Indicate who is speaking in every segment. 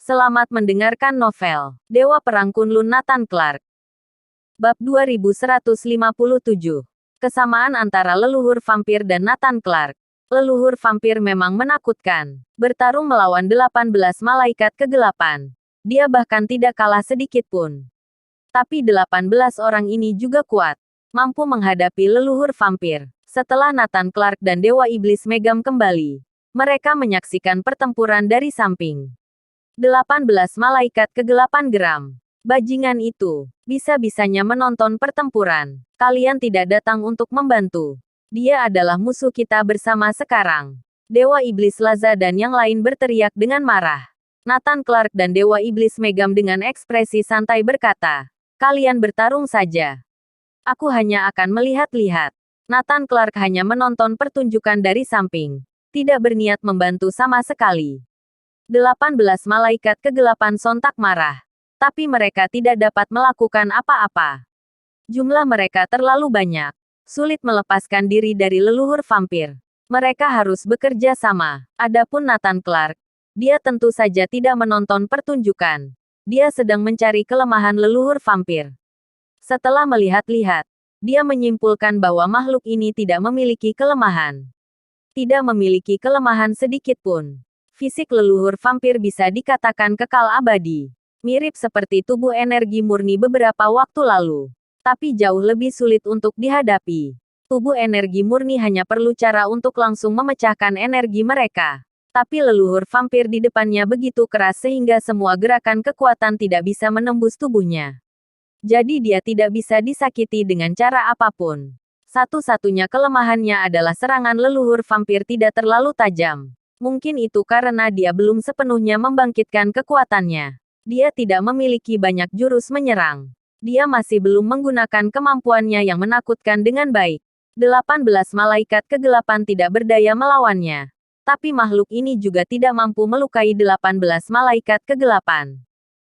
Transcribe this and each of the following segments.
Speaker 1: Selamat mendengarkan novel Dewa Perang Kunlun Nathan Clark. Bab 2157. Kesamaan antara leluhur vampir dan Nathan Clark. Leluhur vampir memang menakutkan. Bertarung melawan 18 malaikat kegelapan. Dia bahkan tidak kalah sedikit pun. Tapi 18 orang ini juga kuat. Mampu menghadapi leluhur vampir. Setelah Nathan Clark dan Dewa Iblis Megam kembali, mereka menyaksikan pertempuran dari samping. 18 malaikat kegelapan geram. Bajingan itu. Bisa-bisanya menonton pertempuran. Kalian tidak datang untuk membantu. Dia adalah musuh kita bersama sekarang. Dewa Iblis Laza dan yang lain berteriak dengan marah. Nathan Clark dan Dewa Iblis Megam dengan ekspresi santai berkata, "Kalian bertarung saja. Aku hanya akan melihat-lihat." Nathan Clark hanya menonton pertunjukan dari samping. Tidak berniat membantu sama sekali. 18 malaikat kegelapan sontak marah. Tapi mereka tidak dapat melakukan apa-apa. Jumlah mereka terlalu banyak. Sulit melepaskan diri dari leluhur vampir. Mereka harus bekerja sama. Adapun Nathan Clark, dia tentu saja tidak menonton pertunjukan. Dia sedang mencari kelemahan leluhur vampir. Setelah melihat-lihat, dia menyimpulkan bahwa makhluk ini tidak memiliki kelemahan. Tidak memiliki kelemahan sedikit pun. Fisik leluhur vampir bisa dikatakan kekal abadi. Mirip seperti tubuh energi murni beberapa waktu lalu. Tapi jauh lebih sulit untuk dihadapi. Tubuh energi murni hanya perlu cara untuk langsung memecahkan energi mereka. Tapi leluhur vampir di depannya begitu keras sehingga semua gerakan kekuatan tidak bisa menembus tubuhnya. Jadi dia tidak bisa disakiti dengan cara apapun. Satu-satunya kelemahannya adalah serangan leluhur vampir tidak terlalu tajam. Mungkin itu karena dia belum sepenuhnya membangkitkan kekuatannya. Dia tidak memiliki banyak jurus menyerang. Dia masih belum menggunakan kemampuannya yang menakutkan dengan baik. 18 malaikat kegelapan tidak berdaya melawannya. Tapi makhluk ini juga tidak mampu melukai 18 malaikat kegelapan.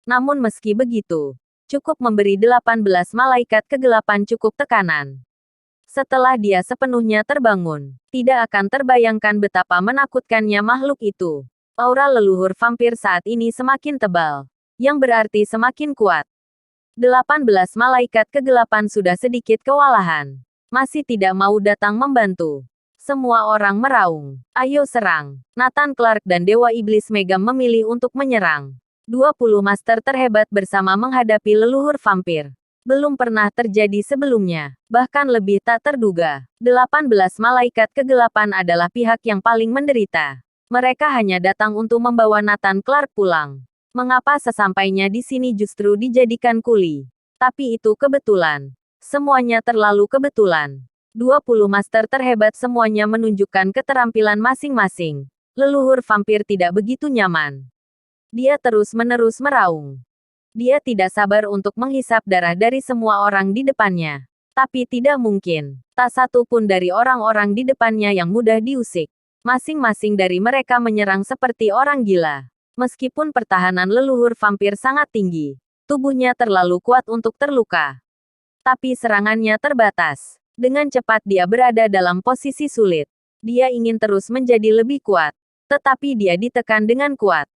Speaker 1: Namun meski begitu, cukup memberi 18 malaikat kegelapan cukup tekanan. Setelah dia sepenuhnya terbangun, tidak akan terbayangkan betapa menakutkannya makhluk itu. Aura leluhur vampir saat ini semakin tebal, yang berarti semakin kuat. 18 malaikat kegelapan sudah sedikit kewalahan. Masih tidak mau datang membantu. Semua orang meraung. Ayo serang. Nathan Clark dan Dewa Iblis Megam memilih untuk menyerang. 20 master terhebat bersama menghadapi leluhur vampir. Belum pernah terjadi sebelumnya. Bahkan lebih tak terduga. 18 malaikat kegelapan adalah pihak yang paling menderita. Mereka hanya datang untuk membawa Nathan Clark pulang. Mengapa sesampainya di sini justru dijadikan kuli? Tapi itu kebetulan. Semuanya terlalu kebetulan. 20 master terhebat semuanya menunjukkan keterampilan masing-masing. Leluhur vampir tidak begitu nyaman. Dia terus-menerus meraung. Dia tidak sabar untuk menghisap darah dari semua orang di depannya. Tapi tidak mungkin. Tak satu pun dari orang-orang di depannya yang mudah diusik. Masing-masing dari mereka menyerang seperti orang gila. Meskipun pertahanan leluhur vampir sangat tinggi, tubuhnya terlalu kuat untuk terluka. Tapi serangannya terbatas. Dengan cepat dia berada dalam posisi sulit. Dia ingin terus menjadi lebih kuat. Tetapi dia ditekan dengan kuat.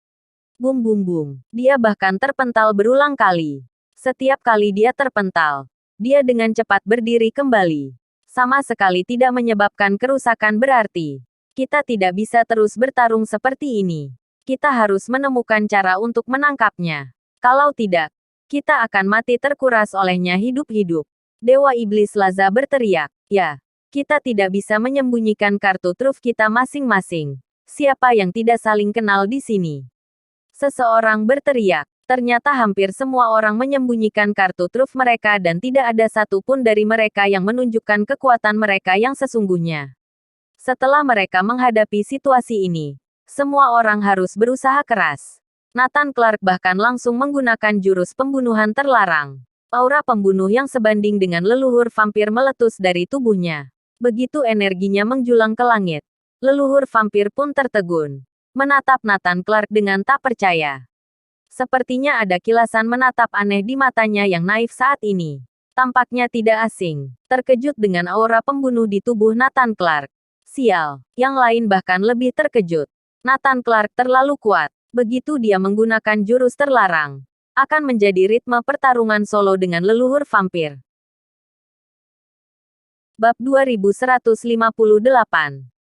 Speaker 1: Bum bum bum. Dia bahkan terpental berulang kali. Setiap kali dia terpental, dia dengan cepat berdiri kembali. Sama sekali tidak menyebabkan kerusakan berarti. Kita tidak bisa terus bertarung seperti ini. Kita harus menemukan cara untuk menangkapnya. Kalau tidak, kita akan mati terkuras olehnya hidup-hidup. Dewa Iblis Laza berteriak, "Ya, kita tidak bisa menyembunyikan kartu truf kita masing-masing. Siapa yang tidak saling kenal di sini?" Seseorang berteriak. Ternyata hampir semua orang menyembunyikan kartu truf mereka dan tidak ada satupun dari mereka yang menunjukkan kekuatan mereka yang sesungguhnya. Setelah mereka menghadapi situasi ini, semua orang harus berusaha keras. Nathan Clark bahkan langsung menggunakan jurus pembunuhan terlarang. Aura pembunuh yang sebanding dengan leluhur vampir meletus dari tubuhnya. Begitu energinya menjulang ke langit, leluhur vampir pun tertegun. Menatap Nathan Clark dengan tak percaya. Sepertinya ada kilasan menatap aneh di matanya yang naif saat ini. Tampaknya tidak asing. Terkejut dengan aura pembunuh di tubuh Nathan Clark. Sial. Yang lain bahkan lebih terkejut. Nathan Clark terlalu kuat. Begitu dia menggunakan jurus terlarang, akan menjadi ritme pertarungan solo dengan leluhur vampir. Bab 2158.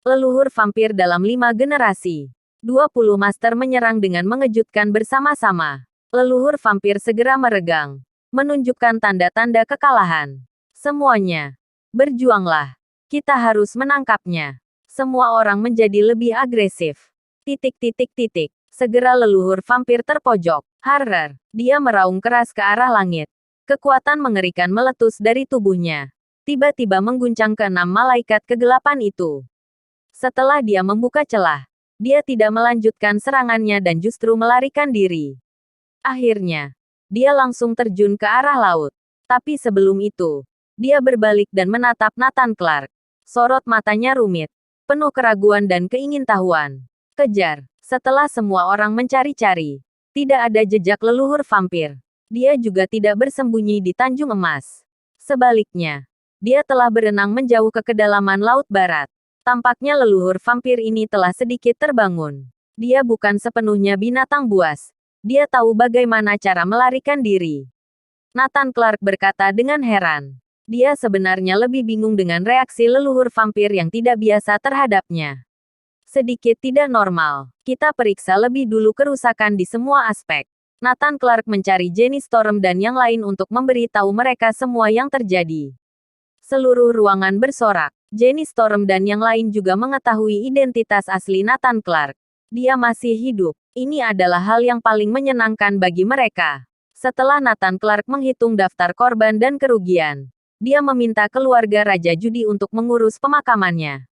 Speaker 1: Leluhur vampir dalam 5 generasi. 20 master menyerang dengan mengejutkan bersama-sama. Leluhur vampir segera meregang, menunjukkan tanda-tanda kekalahan. Semuanya, berjuanglah. Kita harus menangkapnya. Semua orang menjadi lebih agresif. Segera leluhur vampir terpojok. Harrer. Dia meraung keras ke arah langit. Kekuatan mengerikan meletus dari tubuhnya. Tiba-tiba mengguncang ke-6 malaikat kegelapan itu. Setelah dia membuka celah, dia tidak melanjutkan serangannya dan justru melarikan diri. Akhirnya, dia langsung terjun ke arah laut. Tapi sebelum itu, dia berbalik dan menatap Nathan Clark. Sorot matanya rumit, penuh keraguan dan keingintahuan. Kejar. Setelah semua orang mencari-cari, tidak ada jejak leluhur vampir. Dia juga tidak bersembunyi di Tanjung Emas. Sebaliknya, dia telah berenang menjauh ke kedalaman Laut Barat. Tampaknya leluhur vampir ini telah sedikit terbangun. Dia bukan sepenuhnya binatang buas. Dia tahu bagaimana cara melarikan diri. Nathan Clark berkata dengan heran. Dia sebenarnya lebih bingung dengan reaksi leluhur vampir yang tidak biasa terhadapnya. Sedikit tidak normal. Kita periksa lebih dulu kerusakan di semua aspek. Nathan Clark mencari Jenny Storm dan yang lain untuk memberi tahu mereka semua yang terjadi. Seluruh ruangan bersorak. Jenny Storm dan yang lain juga mengetahui identitas asli Nathan Clark. Dia masih hidup. Ini adalah hal yang paling menyenangkan bagi mereka. Setelah Nathan Clark menghitung daftar korban dan kerugian, dia meminta keluarga Raja Judi untuk mengurus pemakamannya.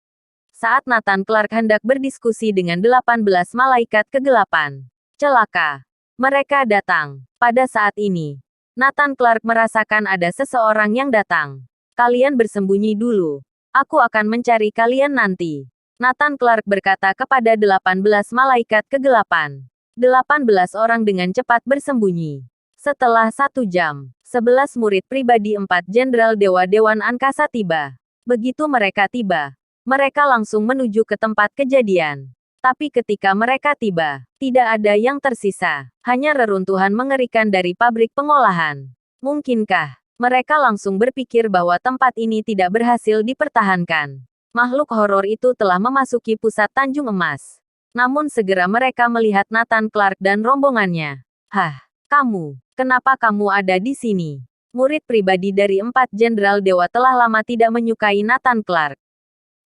Speaker 1: Saat Nathan Clark hendak berdiskusi dengan 18 malaikat kegelapan, celaka. Mereka datang. Pada saat ini, Nathan Clark merasakan ada seseorang yang datang. Kalian bersembunyi dulu. Aku akan mencari kalian nanti. Nathan Clark berkata kepada 18 malaikat kegelapan. 18 orang dengan cepat bersembunyi. Setelah 1 jam, 11 murid pribadi 4 Jenderal Dewa Dewan Angkasa tiba. Begitu mereka tiba, mereka langsung menuju ke tempat kejadian. Tapi ketika mereka tiba, tidak ada yang tersisa. Hanya reruntuhan mengerikan dari pabrik pengolahan. Mungkinkah mereka langsung berpikir bahwa tempat ini tidak berhasil dipertahankan? Makhluk horor itu telah memasuki pusat Tanjung Emas. Namun segera mereka melihat Nathan Clark dan rombongannya. Hah, kamu, kenapa kamu ada di sini? Murid pribadi dari 4 Jenderal Dewa telah lama tidak menyukai Nathan Clark.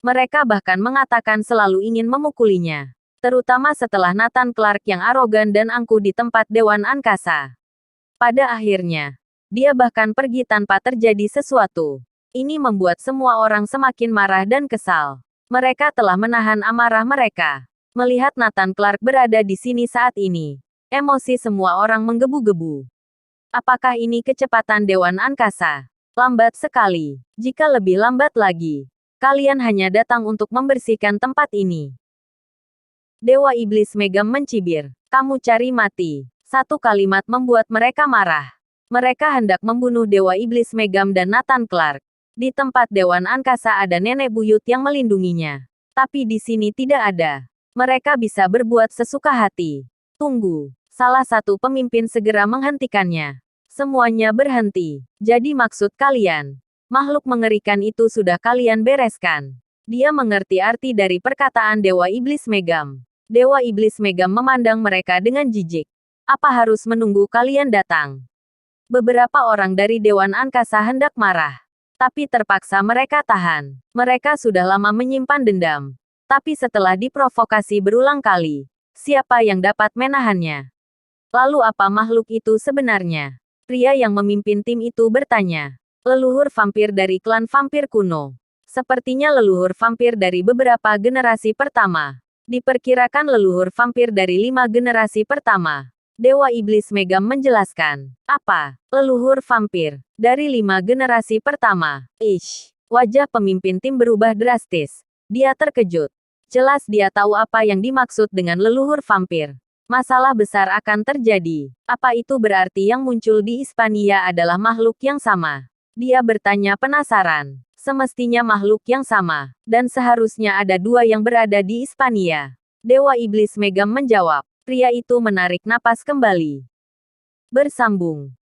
Speaker 1: Mereka bahkan mengatakan selalu ingin memukulinya. Terutama setelah Nathan Clark yang arogan dan angkuh di tempat Dewan Angkasa. Pada akhirnya, dia bahkan pergi tanpa terjadi sesuatu. Ini membuat semua orang semakin marah dan kesal. Mereka telah menahan amarah mereka. Melihat Nathan Clark berada di sini saat ini, emosi semua orang menggebu-gebu. Apakah ini kecepatan Dewan Angkasa? Lambat sekali. Jika lebih lambat lagi, kalian hanya datang untuk membersihkan tempat ini. Dewa Iblis Megam mencibir. Kamu cari mati. Satu kalimat membuat mereka marah. Mereka hendak membunuh Dewa Iblis Megam dan Nathan Clark. Di tempat Dewan Angkasa ada nenek buyut yang melindunginya. Tapi di sini tidak ada. Mereka bisa berbuat sesuka hati. Tunggu. Salah satu pemimpin segera menghentikannya. Semuanya berhenti. Jadi maksud kalian, makhluk mengerikan itu sudah kalian bereskan. Dia mengerti arti dari perkataan Dewa Iblis Megam. Dewa Iblis Megam memandang mereka dengan jijik. Apa harus menunggu kalian datang? Beberapa orang dari Dewan Angkasa hendak marah. Tapi terpaksa mereka tahan. Mereka sudah lama menyimpan dendam. Tapi setelah diprovokasi berulang kali, siapa yang dapat menahannya? Lalu apa makhluk itu sebenarnya? Pria yang memimpin tim itu bertanya. Leluhur vampir dari klan vampir kuno. Sepertinya leluhur vampir dari beberapa generasi pertama. Diperkirakan leluhur vampir dari 5 generasi pertama. Dewa Iblis Megam menjelaskan. Apa? Leluhur vampir dari 5 generasi pertama. Ish. Wajah pemimpin tim berubah drastis. Dia terkejut. Jelas dia tahu apa yang dimaksud dengan leluhur vampir. Masalah besar akan terjadi. Apa itu berarti yang muncul di Hispania adalah makhluk yang sama? Dia bertanya penasaran. Semestinya makhluk yang sama, dan seharusnya ada 2 yang berada di Hispania. Dewa Iblis Megam menjawab. Pria itu menarik napas kembali. Bersambung.